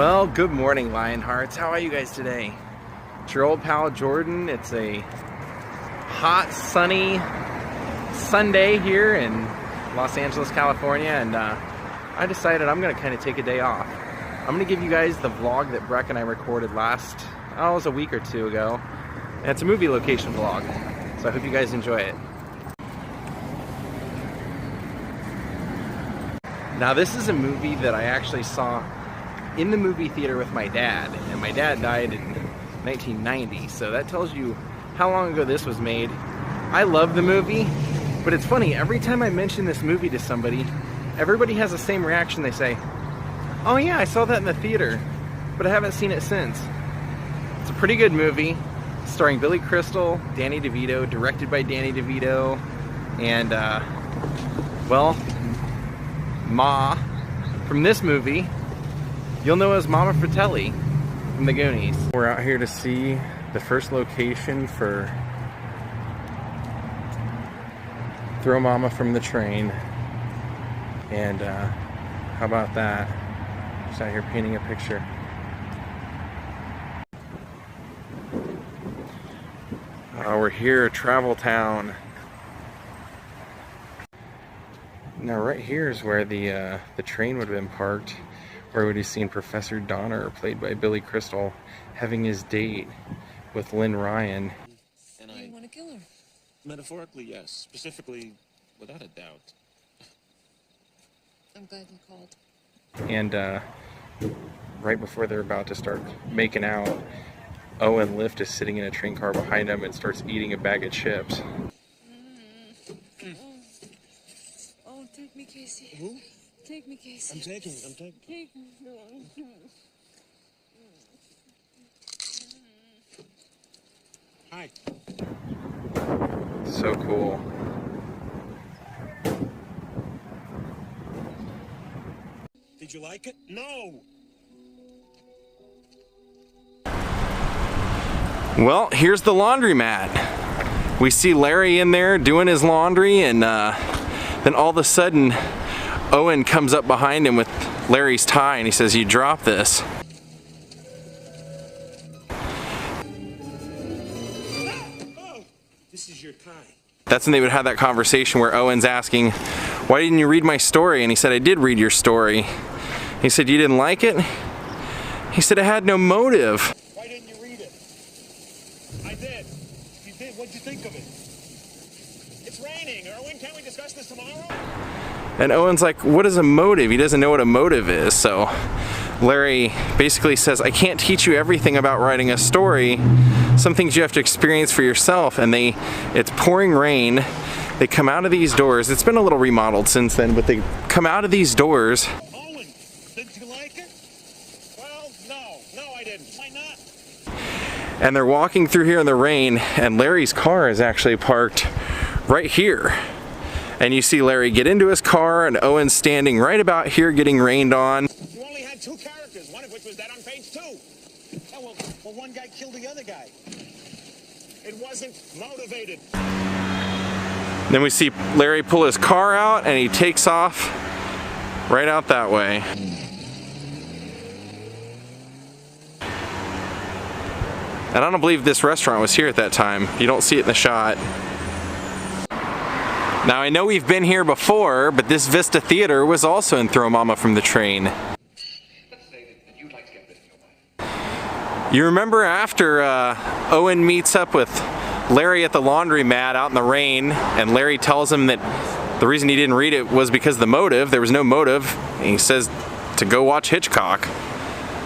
Well, good morning, Lionhearts. How are you guys today? It's your old pal Jordan. It's a hot, sunny Sunday here in Los Angeles, California, and I decided I'm going to kind of take a day off. I'm going to give you guys the vlog that Breck and I recorded last, it was a week or two ago. And it's a movie location vlog, so I hope you guys enjoy it. Now, this is a movie that I actually saw in the movie theater with my dad, and my dad died in 1990, so that tells you how long ago this was made. I love the movie, but it's funny, every time I mention this movie to somebody, everybody has the same reaction. They say, oh yeah, I saw that in the theater, but I haven't seen it since. It's a pretty good movie, starring Billy Crystal, Danny DeVito, directed by Danny DeVito, and well, Ma from this movie you'll know as Mama Fratelli from the Goonies. We're out here to see the first location for Throw Mama from the Train, and how about that? Just out here painting a picture. We're here, Travel Town. Now right here is where the train would have been parked, where we'd have seen Professor Donner, played by Billy Crystal, having his date with Lynn Ryan. And I want to kill her. Metaphorically, yes. Specifically, without a doubt. I'm glad you called. And right before they're about to start making out, Owen Lift is sitting in a train car behind him and starts eating a bag of chips. Oh, take me, Casey. Who? Take me, Casey. I'm taking. Take me. Hi. So cool. Did you like it? No! Well, here's the laundromat. We see Larry in there doing his laundry, and then all of a sudden Owen comes up behind him with Larry's tie and he says, "You drop this." Oh, this is your tie. That's when they would have that conversation where Owen's asking, "Why didn't you read my story?" And he said, "I did read your story." He said, "You didn't like it?" He said, "It had no motive." Why didn't you read it? I did. You did. What'd you think of it? It's raining. Erwin, can't we discuss this tomorrow? And Owen's like, "What is a motive?" He doesn't know what a motive is. So Larry basically says, "I can't teach you everything about writing a story. Some things you have to experience for yourself." And it's pouring rain. They come out of these doors. It's been a little remodeled since then, but they come out of these doors. Owen, did you like it? Well, no, I didn't. Why not? And they're walking through here in the rain, and Larry's car is actually parked right here. And you see Larry get into his car, and Owen's standing right about here getting rained on. You only had two characters, one of which was dead on page 2. Oh, well, one guy killed the other guy. It wasn't motivated. Then we see Larry pull his car out, and he takes off right out that way. And I don't believe this restaurant was here at that time. You don't see it in the shot. Now I know we've been here before, but this Vista Theater was also in Throw Mama from the Train. You remember after Owen meets up with Larry at the laundromat out in the rain, and Larry tells him that the reason he didn't read it was because of the motive. There was no motive. And he says to go watch Hitchcock.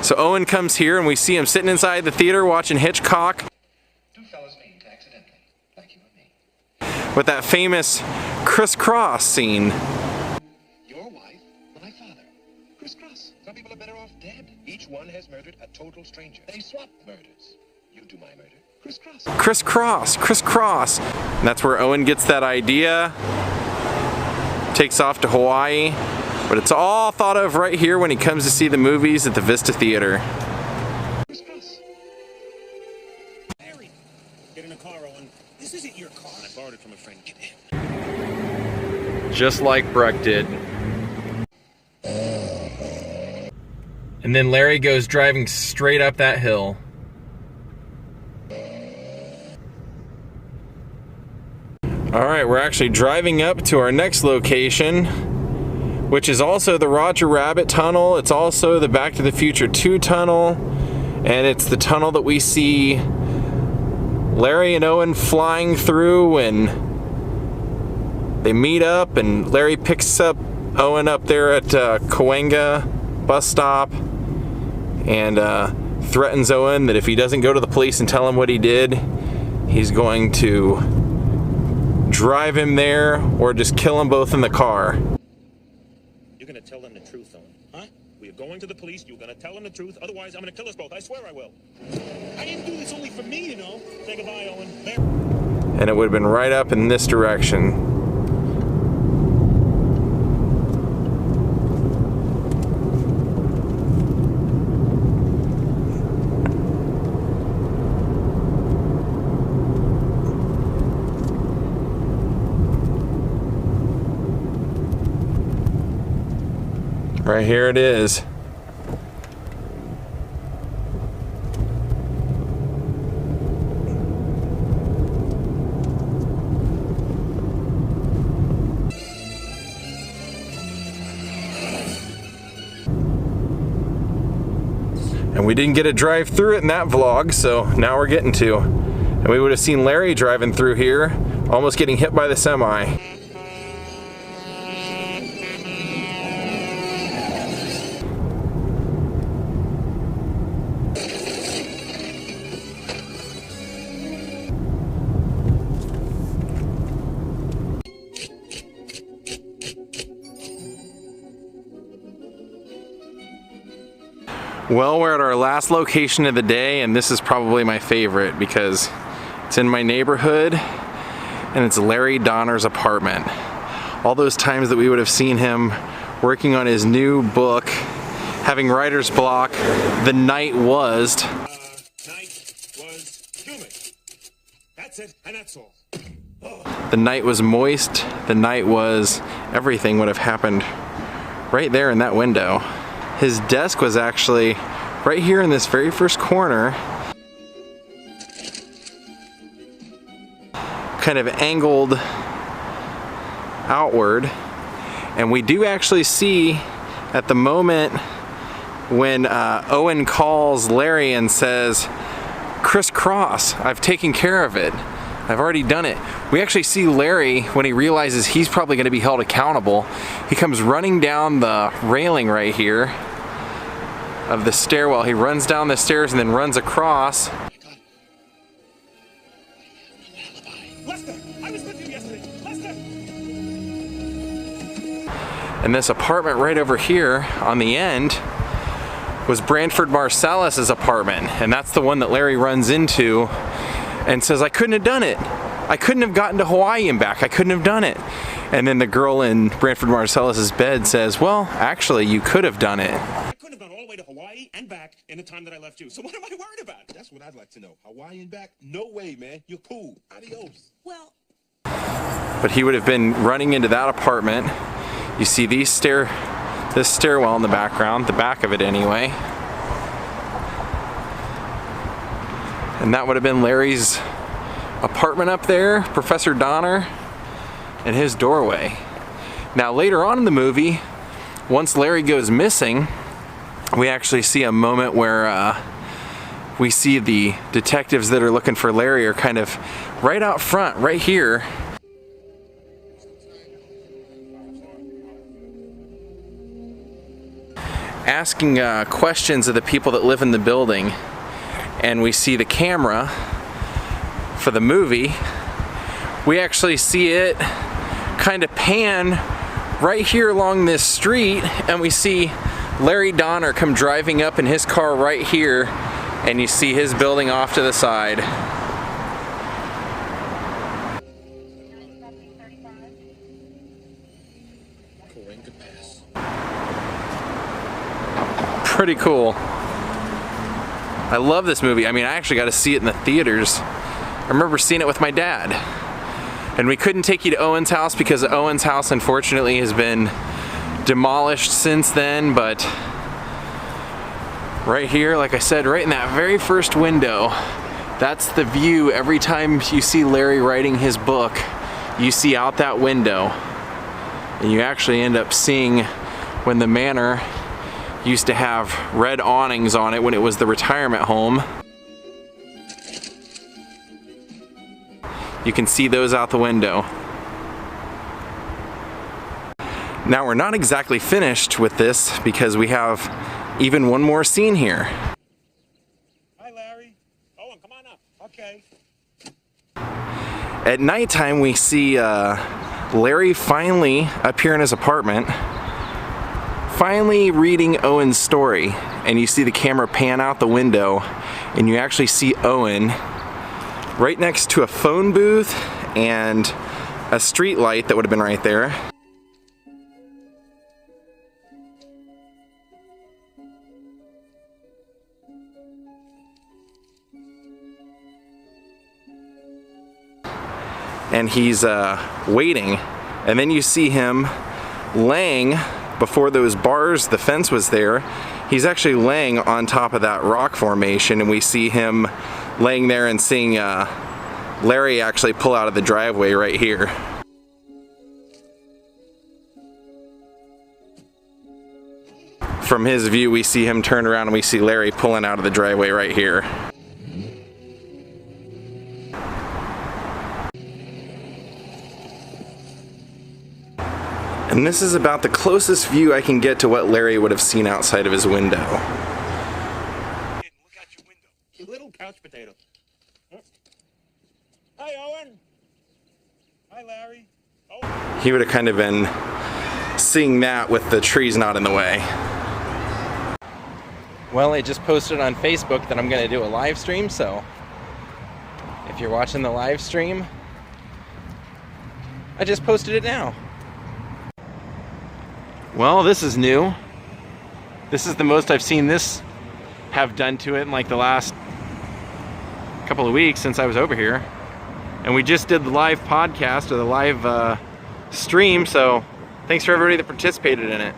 So Owen comes here and we see him sitting inside the theater watching Hitchcock. With that famous crisscross scene. Your wife, my father. Crisscross. Some people are better off dead. Each one has murdered a total stranger. They swap murders. You do my murder. Crisscross. Crisscross, crisscross. And that's where Owen gets that idea. Takes off to Hawaii. But it's all thought of right here when he comes to see the movies at the Vista Theater. Crisscross. Larry, get in the car, Owen. This isn't your car. I borrowed it from a friend. Get in. Just like Breck did. And then Larry goes driving straight up that hill. Alright, we're actually driving up to our next location, which is also the Roger Rabbit tunnel. It's also the Back to the Future 2 tunnel, and it's the tunnel that we see Larry and Owen flying through, and they meet up, and Larry picks up Owen up there at Cahuenga bus stop and threatens Owen that if he doesn't go to the police and tell him what he did, he's going to drive him there or just kill them both in the car. You're gonna tell them the truth, Owen. Huh? We're going to the police. You're gonna tell them the truth. Otherwise, I'm gonna kill us both. I swear I will. I didn't do this only for me, you know. Say goodbye, Owen. There. And it would have been right up in this direction. Right here it is. And we didn't get to drive through it in that vlog, so now we're getting to. And we would have seen Larry driving through here, almost getting hit by the semi. Well, we're at our last location of the day, and this is probably my favorite because it's in my neighborhood and it's Larry Donner's apartment. All those times that we would have seen him working on his new book, having writer's block, the night was. Night was humid. That's it, and that's all. The night was moist, the night was, everything would have happened right there in that window. His desk was actually right here in this very first corner, kind of angled outward. And we do actually see at the moment when Owen calls Larry and says, "Crisscross, I've taken care of it. I've already done it." We actually see Larry, when he realizes he's probably going to be held accountable, he comes running down the railing right here of the stairwell. He runs down the stairs and then runs across. Lester, I was with you yesterday. Lester! And this apartment right over here on the end was Branford Marsalis' apartment. And that's the one that Larry runs into and says, "I couldn't have done it. I couldn't have gotten to Hawaii and back. I couldn't have done it." And then the girl in Branford Marsalis' bed says, "Well, actually, you could have done it." I couldn't have gone all the way to Hawaii and back in the time that I left you. So what am I worried about? That's what I'd like to know. Hawaii and back? No way, man. You're cool. Adios. Well, But he would have been running into that apartment. You see this stairwell in the background, the back of it anyway. And that would have been Larry's apartment up there, Professor Donner, and his doorway. Now later on in the movie, once Larry goes missing, we actually see a moment where we see the detectives that are looking for Larry are kind of right out front, right here. Asking questions of the people that live in the building. And we see the camera for the movie. We actually see it kind of pan right here along this street, and we see Larry Donner come driving up in his car right here, and you see his building off to the side. Pretty cool. I love this movie. I mean, I actually got to see it in the theaters. I remember seeing it with my dad. And we couldn't take you to Owen's house because Owen's house, unfortunately, has been demolished since then, but Right here, like I said, right in that very first window, that's the view. Every time you see Larry writing his book, you see out that window. And you actually end up seeing when the manor used to have red awnings on it when it was the retirement home. You can see those out the window. Now we're not exactly finished with this because we have even one more scene here. Hi, Larry. Owen, come on up. Okay. At nighttime, we see Larry finally up here in his apartment, finally reading Owen's story. And you see the camera pan out the window, and you actually see Owen right next to a phone booth and a street light that would have been right there. And he's waiting, and then you see him laying before those bars, the fence was there. He's actually laying on top of that rock formation, and we see him laying there and seeing Larry actually pull out of the driveway right here. From his view, we see him turn around and we see Larry pulling out of the driveway right here. And this is about the closest view I can get to what Larry would have seen outside of his window. Look out your window. You little couch potato. Hi, Owen. Hi, Larry. Oh. He would have kind of been seeing that with the trees not in the way. Well, I just posted on Facebook that I'm going to do a live stream, so if you're watching the live stream, I just posted it now. Well, this is new. This is the most I've seen this have done to it in like the last couple of weeks since I was over here. And we just did the live podcast or the live stream, so thanks for everybody that participated in it.